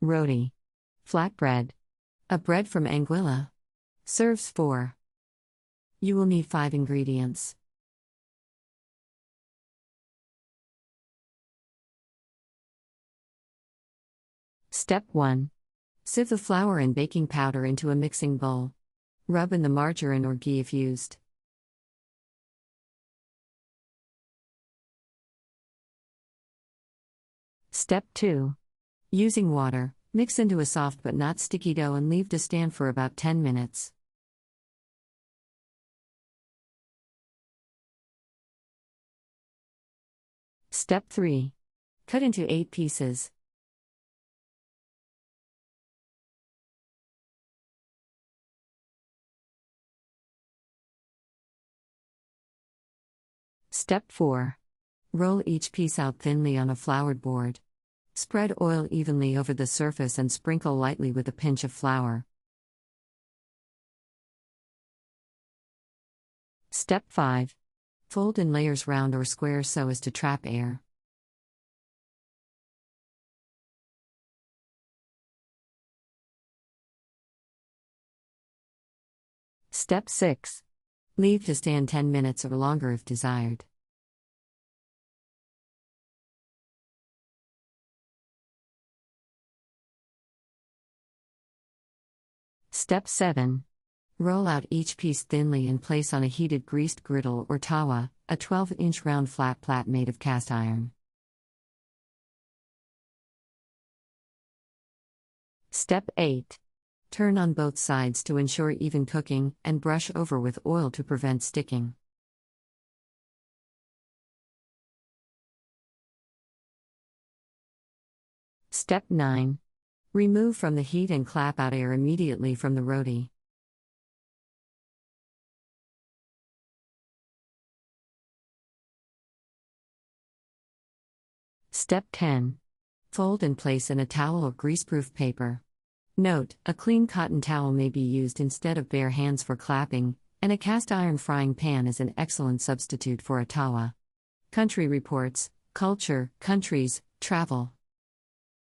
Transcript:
Roti. Flatbread. A bread from Anguilla. Serves 4. You will need 5 ingredients. Step 1. Sieve the flour and baking powder into a mixing bowl. Rub in the margarine or ghee if used. Step 2. Using water, mix into a soft but not sticky dough and leave to stand for about 10 minutes. Step 3. Cut into 8 pieces. Step 4. Roll each piece out thinly on a floured board. Spread oil evenly over the surface and sprinkle lightly with a pinch of flour. Step 5. Fold in layers round or square so as to trap air. Step 6. Leave to stand 10 minutes or longer if desired. Step 7. Roll out each piece thinly and place on a heated greased griddle or tawa, a 12-inch round flat plate made of cast iron. Step 8. Turn on both sides to ensure even cooking, and brush over with oil to prevent sticking. Step 9. Remove from the heat and clap out air immediately from the roti. Step 10. Fold and place in a towel or greaseproof paper. Note: a clean cotton towel may be used instead of bare hands for clapping, and a cast iron frying pan is an excellent substitute for a tawa. Country Reports, Culture, Countries, Travel.